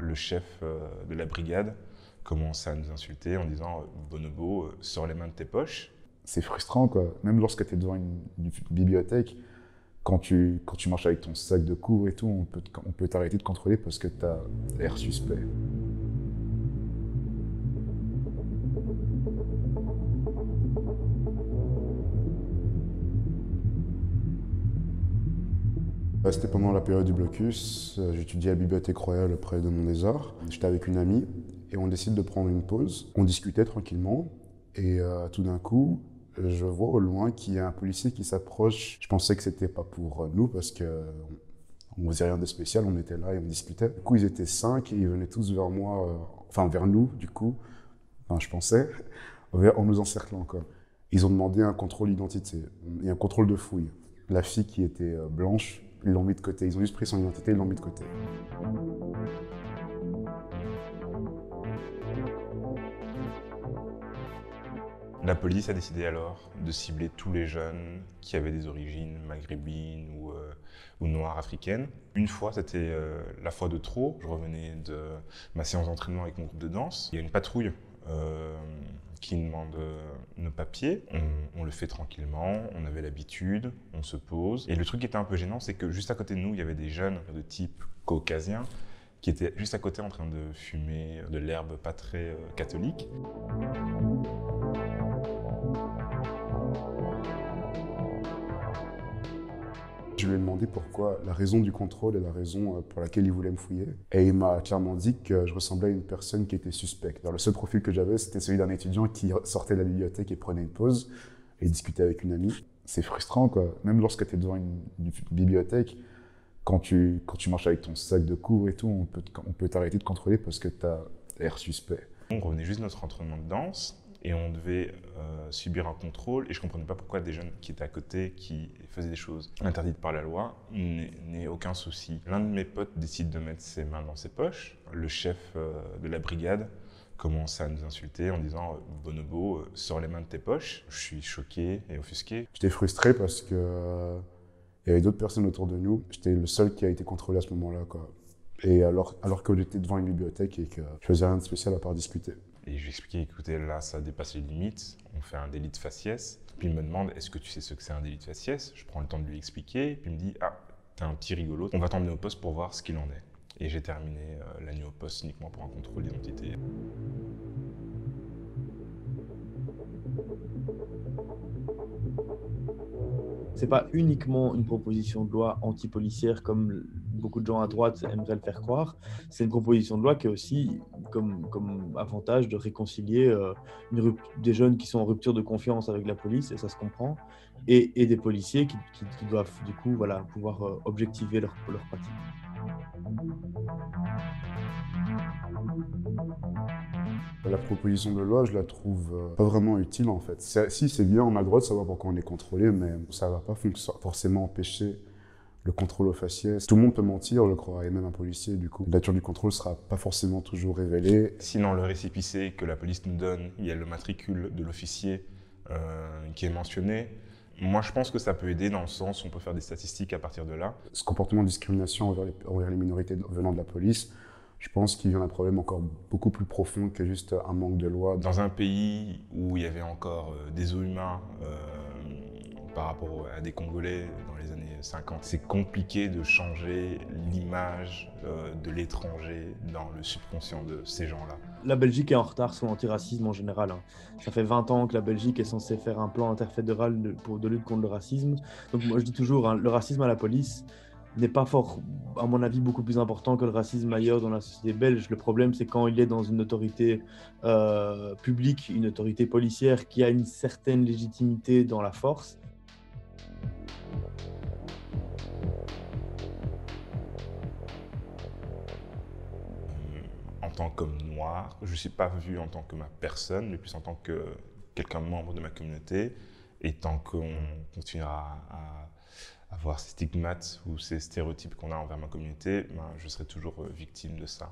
le chef de la brigade commençait à nous insulter en disant « Bonobo, sors les mains de tes poches ». C'est frustrant, quoi. Même lorsque tu es devant une bibliothèque, quand tu marches avec ton sac de cours et tout, on peut t'arrêter de contrôler parce que tu as l'air suspect. C'était pendant la période du blocus. J'étudiais à la Bibliothèque Royale près de Mont-des-Arts. J'étais avec une amie et on décide de prendre une pause. On discutait tranquillement et tout d'un coup, je vois au loin qu'il y a un policier qui s'approche. Je pensais que c'était pas pour nous parce que on faisait rien de spécial, on était là et on discutait. Du coup, ils étaient 5 et ils venaient tous vers moi, enfin vers nous, du coup, enfin, je pensais, en nous encerclant, quoi. Ils ont demandé un contrôle d'identité et un contrôle de fouille. La fille qui était blanche, ils l'ont mis de côté. Ils ont juste pris son identité et l'ont mis de côté. La police a décidé alors de cibler tous les jeunes qui avaient des origines maghrébines ou noires africaines. Une fois, c'était la fois de trop. Je revenais de ma séance d'entraînement avec mon groupe de danse. Il y a une patrouille qui demande nos papiers. On le fait tranquillement, on avait l'habitude, on se pose. Et le truc qui était un peu gênant, c'est que juste à côté de nous, il y avait des jeunes de type caucasien qui étaient juste à côté en train de fumer de l'herbe pas très catholique. Je lui ai demandé pourquoi, la raison du contrôle et la raison pour laquelle il voulait me fouiller. Et il m'a clairement dit que je ressemblais à une personne qui était suspecte. Alors, le seul profil que j'avais, c'était celui d'un étudiant qui sortait de la bibliothèque et prenait une pause et discutait avec une amie. C'est frustrant, quoi. Même lorsque tu es devant une bibliothèque, quand tu marches avec ton sac de cours et tout, on peut t'arrêter de contrôler parce que tu as l'air suspect. On revenait juste de notre entraînement de danse et on devait subir un contrôle et je ne comprenais pas pourquoi des jeunes qui étaient à côté, qui faisaient des choses interdites par la loi, n'aient aucun souci. L'un de mes potes décide de mettre ses mains dans ses poches. Le chef de la brigade commence à nous insulter en disant « Bonobo, sors les mains de tes poches ». Je suis choqué et offusqué. J'étais frustré parce que il y avait d'autres personnes autour de nous. J'étais le seul qui a été contrôlé à ce moment-là, quoi. Et alors que j'étais devant une bibliothèque et que je faisais rien de spécial à part discuter. Et je lui ai expliqué, écoutez, là, ça dépasse les limites, on fait un délit de faciès. Puis il me demande, est-ce que tu sais ce que c'est un délit de faciès? Je prends le temps de lui expliquer, puis il me dit, ah, t'es un petit rigolo, on va t'emmener au poste pour voir ce qu'il en est. Et j'ai terminé la nuit au poste uniquement pour un contrôle d'identité. C'est pas uniquement une proposition de loi anti-policière comme beaucoup de gens à droite aimeraient le faire croire. C'est une proposition de loi qui a aussi comme avantage de réconcilier des jeunes qui sont en rupture de confiance avec la police, et ça se comprend, et des policiers qui doivent du coup voilà, pouvoir objectiver leur pratique. La proposition de loi, je la trouve pas vraiment utile en fait. Si c'est bien, on a le droit de savoir pourquoi on est contrôlé, mais ça va pas forcément empêcher le contrôle au faciès. Tout le monde peut mentir, je crois, et même un policier du coup. La nature du contrôle sera pas forcément toujours révélée. Sinon, le récépissé que la police nous donne, il y a le matricule de l'officier qui est mentionné. Moi, je pense que ça peut aider dans le sens où on peut faire des statistiques à partir de là. Ce comportement de discrimination envers les minorités venant de la police, je pense qu'il y a un problème encore beaucoup plus profond que juste un manque de loi. Dans un pays où il y avait encore des os humains par rapport à des Congolais dans les années 50, c'est compliqué de changer l'image de l'étranger dans le subconscient de ces gens-là. La Belgique est en retard sur l'antiracisme en général. Ça fait 20 ans que la Belgique est censée faire un plan interfédéral de lutte contre le racisme. Donc moi je dis toujours, le racisme à la police n'est pas fort, à mon avis, beaucoup plus important que le racisme ailleurs dans la société belge. Le problème, c'est quand il est dans une autorité publique, une autorité policière qui a une certaine légitimité dans la force. En tant qu'homme noir, je ne suis pas vu en tant que ma personne, mais plus en tant que quelqu'un membre de ma communauté. Et tant qu'on continuera à avoir ces stigmates ou ces stéréotypes qu'on a envers ma communauté, ben, je serai toujours victime de ça.